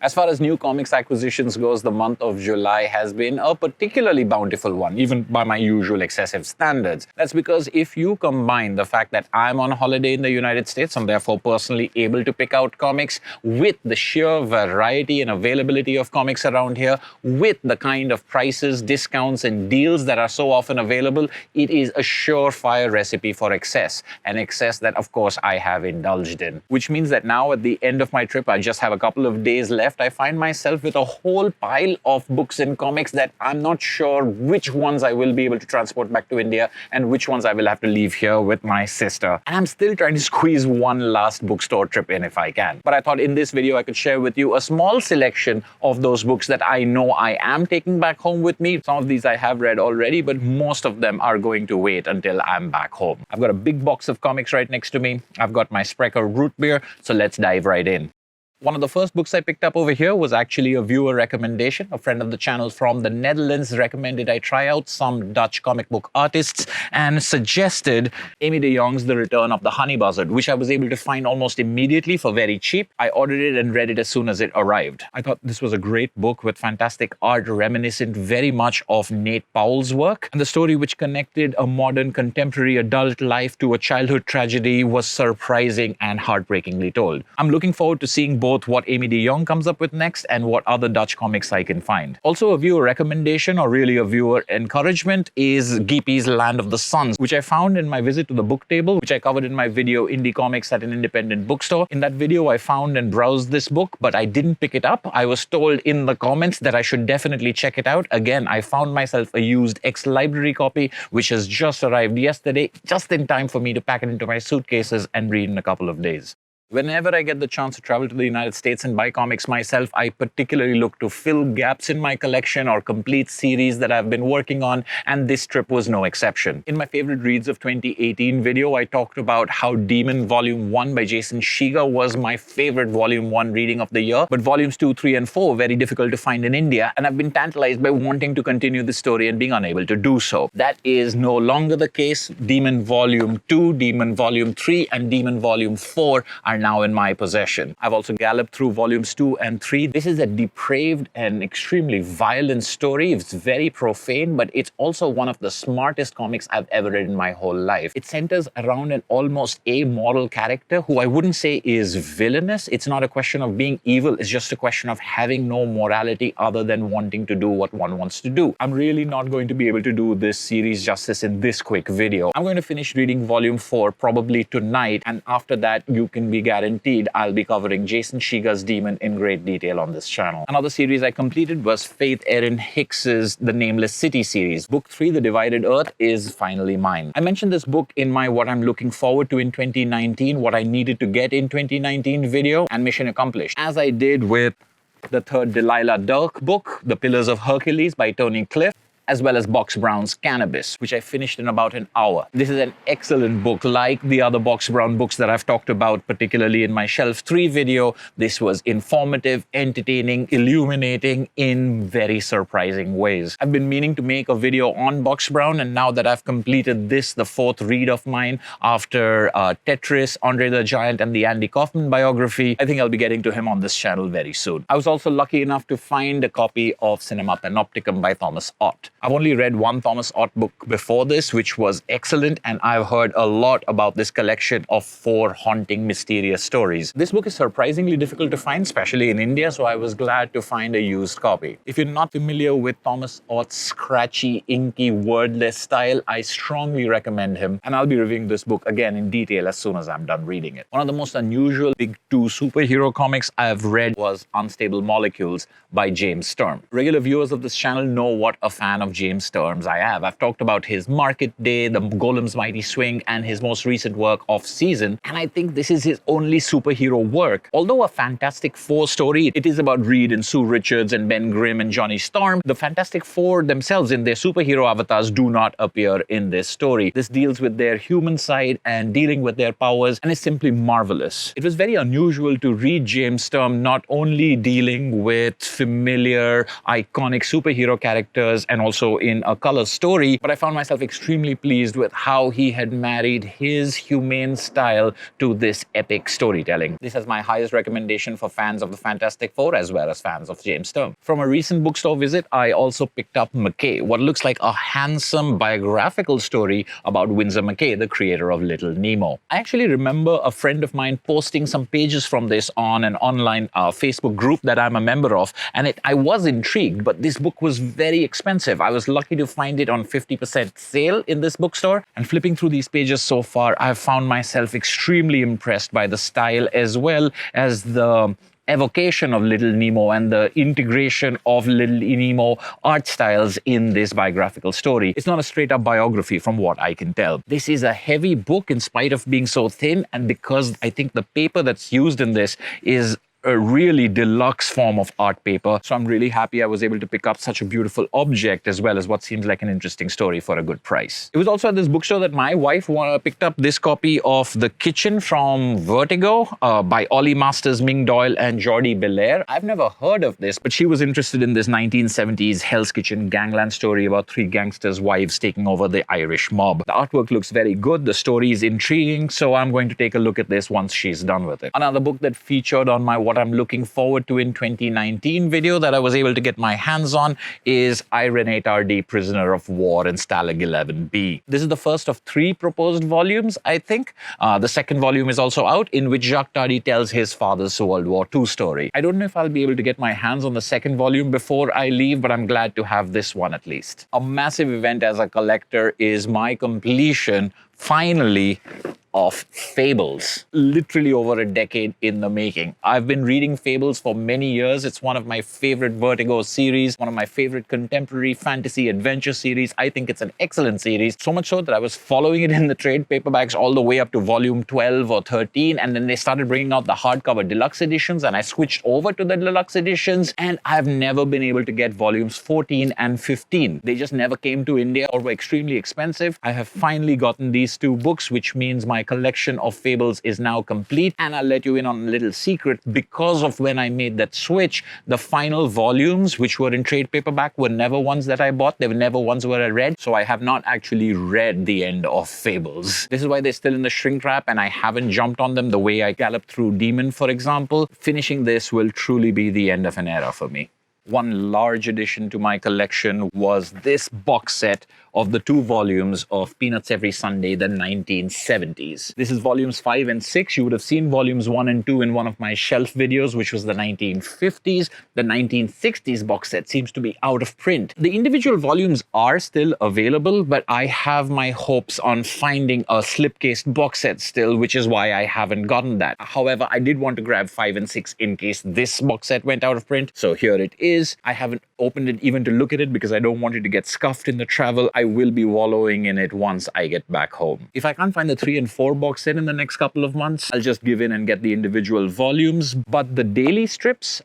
As far as new comics acquisitions goes, the month of July has been a particularly bountiful one, even by my usual excessive standards. That's because if you combine the fact that I'm on holiday in the United States and therefore personally able to pick out comics, with the sheer variety and availability of comics around here, with the kind of prices, discounts, and deals that are so often available, it is a surefire recipe for excess, an excess that of course I have indulged in. Which means that now at the end of my trip, I just have a couple of days left. I find myself with a whole pile of books and comics that I'm not sure which ones I will be able to transport back to India and which ones I will have to leave here with my sister. And I'm still trying to squeeze one last bookstore trip in if I can. But I thought in this video I could share with you a small selection of those books that I know I am taking back home with me. Some of these I have read already, but most of them are going to wait until I'm back home. I've got a big box of comics right next to me. I've got my Sprecher root beer, so let's dive right in. One of the first books I picked up over here was actually a viewer recommendation. A friend of the channel from the Netherlands recommended I try out some Dutch comic book artists and suggested Amy de Jong's The Return of the Honey Buzzard, which I was able to find almost immediately for very cheap. I ordered it and read it as soon as it arrived. I thought this was a great book with fantastic art reminiscent very much of Nate Powell's work. And the story, which connected a modern contemporary adult life to a childhood tragedy, was surprising and heartbreakingly told. I'm looking forward to seeing both what Amy de Jong comes up with next and what other Dutch comics I can find. Also, a viewer recommendation, or really a viewer encouragement, is Gipi's Land of the Suns, which I found in my visit to the book table, which I covered in my video Indie Comics at an Independent Bookstore. In that video, I found and browsed this book, but I didn't pick it up. I was told in the comments that I should definitely check it out. Again, I found myself a used ex-library copy, which has just arrived yesterday, just in time for me to pack it into my suitcases and read in a couple of days. Whenever I get the chance to travel to the United States and buy comics myself, I particularly look to fill gaps in my collection or complete series that I've been working on, and this trip was no exception. In my favorite reads of 2018 video, I talked about how Demon Volume 1 by Jason Shiga was my favorite Volume 1 reading of the year, but Volumes 2, 3, and 4 very difficult to find in India, and I've been tantalized by wanting to continue the story and being unable to do so. That is no longer the case. Demon Volume 2, Demon Volume 3, and Demon Volume 4 are now in my possession. I've also galloped through volumes 2 and 3. This is a depraved and extremely violent story. It's very profane, but it's also one of the smartest comics I've ever read in my whole life. It centers around an almost amoral character who I wouldn't say is villainous. It's not a question of being evil. It's just a question of having no morality other than wanting to do what one wants to do. I'm really not going to be able to do this series justice in this quick video. I'm going to finish reading volume 4 probably tonight, and after that you can be guaranteed I'll be covering Jason Shiga's Demon in great detail on this channel. Another series I completed was Faith Erin Hicks's The Nameless City series. Book 3, The Divided Earth, is finally mine. I mentioned this book in my What I'm Looking Forward to in 2019, what I needed to get in 2019 video, and mission accomplished. As I did with the third Delilah Dirk book, The Pillars of Hercules by Tony Cliff, as well as Box Brown's Cannabis, which I finished in about an hour. This is an excellent book. Like the other Box Brown books that I've talked about, particularly in my Shelf 3 video, this was informative, entertaining, illuminating in very surprising ways. I've been meaning to make a video on Box Brown, and now that I've completed this, the 4th read of mine, after Tetris, Andre the Giant, and the Andy Kaufman biography, I think I'll be getting to him on this channel very soon. I was also lucky enough to find a copy of Cinema Panopticon by Thomas Ott. I've only read one Thomas Ott book before this, which was excellent, and I've heard a lot about this collection of 4 haunting, mysterious stories. This book is surprisingly difficult to find, especially in India, so I was glad to find a used copy. If you're not familiar with Thomas Ott's scratchy, inky, wordless style, I strongly recommend him, and I'll be reviewing this book again in detail as soon as I'm done reading it. One of the most unusual big 2 superhero comics I've read was Unstable Molecules by James Sturm. Regular viewers of this channel know what a fan of James Sturm's I have. I've talked about his Market Day, the Golem's Mighty Swing, and his most recent work, Off Season, and I think this is his only superhero work. Although a Fantastic Four story, it is about Reed and Sue Richards and Ben Grimm and Johnny Storm. The Fantastic Four themselves in their superhero avatars do not appear in this story. This deals with their human side and dealing with their powers, and is simply marvelous. It was very unusual to read James Sturm not only dealing with familiar, iconic superhero characters and also also in a color story, but I found myself extremely pleased with how he had married his humane style to this epic storytelling. This is my highest recommendation for fans of the Fantastic Four as well as fans of James Sturm. From a recent bookstore visit, I also picked up McKay, what looks like a handsome biographical story about Wisor McCay, the creator of Little Nemo. I actually remember a friend of mine posting some pages from this on an online Facebook group that I'm a member of, and I was intrigued, but this book was very expensive. I was lucky to find it on 50% sale in this bookstore, and flipping through these pages so far, I've found myself extremely impressed by the style as well as the evocation of Little Nemo and the integration of Little Nemo art styles in this biographical story. It's not a straight-up biography from what I can tell. This is a heavy book in spite of being so thin, and because I think the paper that's used in this is a really deluxe form of art paper. So I'm really happy I was able to pick up such a beautiful object as well as what seems like an interesting story for a good price. It was also at this bookstore that my wife picked up this copy of The Kitchen from Vertigo by Ollie Masters, Ming Doyle and Jordi Belair. I've never heard of this, but she was interested in this 1970s Hell's Kitchen gangland story about three gangsters' wives taking over the Irish mob. The artwork looks very good, the story is intriguing, so I'm going to take a look at this once she's done with it. Another book that featured on my What I'm Looking Forward to in 2019 video that I was able to get my hands on is I, Renee Tardi, Prisoner of War in Stalag 11B. This is the first of 3 proposed volumes, I think. The second volume is also out, in which Jacques Tardi tells his father's World War II story. I don't know if I'll be able to get my hands on the second volume before I leave, but I'm glad to have this one at least. A massive event as a collector is my completion, finally, of Fables, literally over a decade in the making. I've been reading Fables for many years. It's one of my favorite Vertigo series, one of my favorite contemporary fantasy adventure series. I think it's an excellent series, so much so that I was following it in the trade paperbacks all the way up to volume 12 or 13, and then they started bringing out the hardcover deluxe editions, and I switched over to the deluxe editions, and I've never been able to get volumes 14 and 15. They just never came to India or were extremely expensive. I have finally gotten these 2 books, which means my collection of Fables is now complete, and I'll let you in on a little secret. Because of when I made that switch, the final volumes, which were in trade paperback, were never ones that I bought. They were never ones where I read, so I have not actually read the end of Fables. This is why they're still in the shrink wrap, and I haven't jumped on them the way I galloped through Demon, for example. Finishing this will truly be the end of an era for me. One large addition to my collection was this box set of the 2 volumes of Peanuts Every Sunday, the 1970s. This is volumes 5 and 6. You would have seen volumes 1 and 2 in one of my shelf videos, which was the 1950s. The 1960s box set seems to be out of print. The individual volumes are still available, but I have my hopes on finding a slipcased box set still, which is why I haven't gotten that. However, I did want to grab 5 and 6 in case this box set went out of print, so here it is. I haven't opened it even to look at it because I don't want it to get scuffed in the travel. I will be wallowing in it once I get back home. If I can't find the 3 and 4 box set in the next couple of months, I'll just give in and get the individual volumes. But the daily strips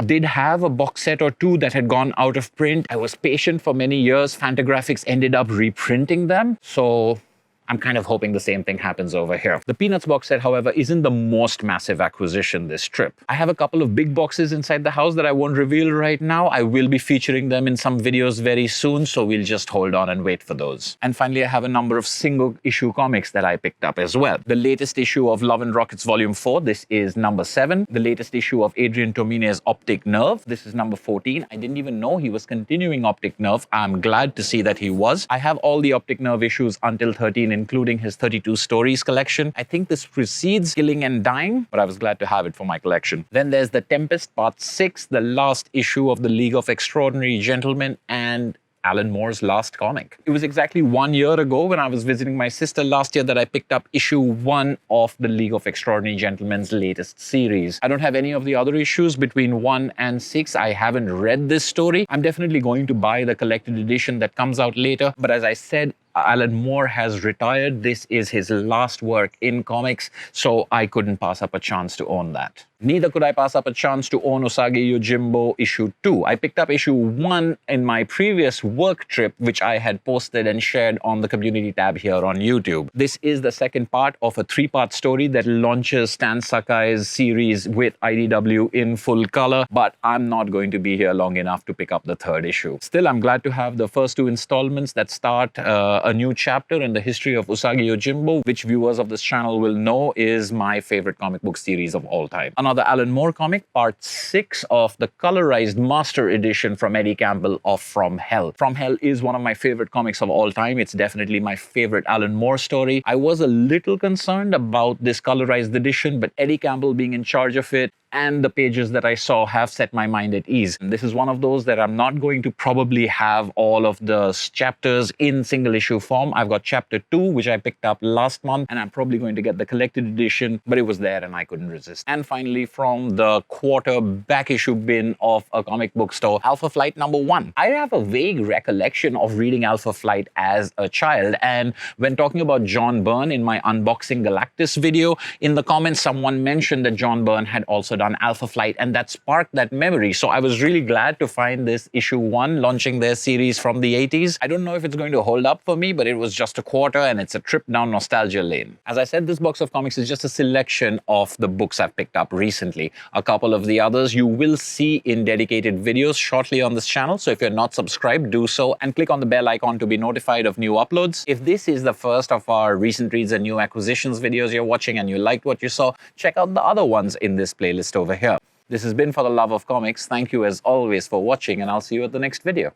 did have a box set or 2 that had gone out of print. I was patient for many years. Fantagraphics ended up reprinting them, so I'm kind of hoping the same thing happens over here. The Peanuts box set, however, isn't the most massive acquisition this trip. I have a couple of big boxes inside the house that I won't reveal right now. I will be featuring them in some videos very soon, so we'll just hold on and wait for those. And finally, I have a number of single issue comics that I picked up as well. The latest issue of Love and Rockets Volume 4, this is number 7. The latest issue of Adrian Tomine's Optic Nerve, this is number 14. I didn't even know he was continuing Optic Nerve. I'm glad to see that he was. I have all the Optic Nerve issues until 13, including his 32 Stories collection. I think this precedes Killing and Dying, but I was glad to have it for my collection. Then there's The Tempest Part 6, the last issue of the League of Extraordinary Gentlemen, and Alan Moore's last comic. It was exactly 1 year ago when I was visiting my sister last year that I picked up issue 1 of the League of Extraordinary Gentlemen's latest series. I don't have any of the other issues between 1 and 6. I haven't read this story. I'm definitely going to buy the collected edition that comes out later, but as I said, Alan Moore has retired. This is his last work in comics, so I couldn't pass up a chance to own that. Neither could I pass up a chance to own Usagi Yojimbo issue 2. I picked up issue 1 in my previous work trip, which I had posted and shared on the community tab here on YouTube. This is the second part of a 3-part story that launches Stan Sakai's series with IDW in full color, but I'm not going to be here long enough to pick up the 3rd issue. Still, I'm glad to have the first 2 installments that start a new chapter in the history of Usagi Yojimbo, which viewers of this channel will know is my favorite comic book series of all time. Another Alan Moore comic, part 6 of the colorized master edition from Eddie Campbell of From Hell. From Hell is one of my favorite comics of all time. It's definitely my favorite Alan Moore story. I was a little concerned about this colorized edition, but Eddie Campbell being in charge of it and the pages that I saw have set my mind at ease. And this is one of those that I'm not going to probably have all of the chapters in single issue form. I've got chapter 2, which I picked up last month, and I'm probably going to get the collected edition, but it was there and I couldn't resist. And finally, from the quarter back issue bin of a comic book store, Alpha Flight number 1. I have a vague recollection of reading Alpha Flight as a child, and when talking about John Byrne in my Unboxing Galactus video, in the comments someone mentioned that John Byrne had also done Alpha Flight, and that sparked that memory. So I was really glad to find this issue 1 launching their series from the 80s. I don't know if it's going to hold up for me, but it was just a quarter and it's a trip down nostalgia lane. As I said, this box of comics is just a selection of the books I've picked up recently. A couple of the others you will see in dedicated videos shortly on this channel, so if you're not subscribed, do so and click on the bell icon to be notified of new uploads. If this is the first of our recent reads and new acquisitions videos you're watching and you liked what you saw, check out the other ones in this playlist over here. This has been For the Love of Comics. Thank you as always for watching, and I'll see you at the next video.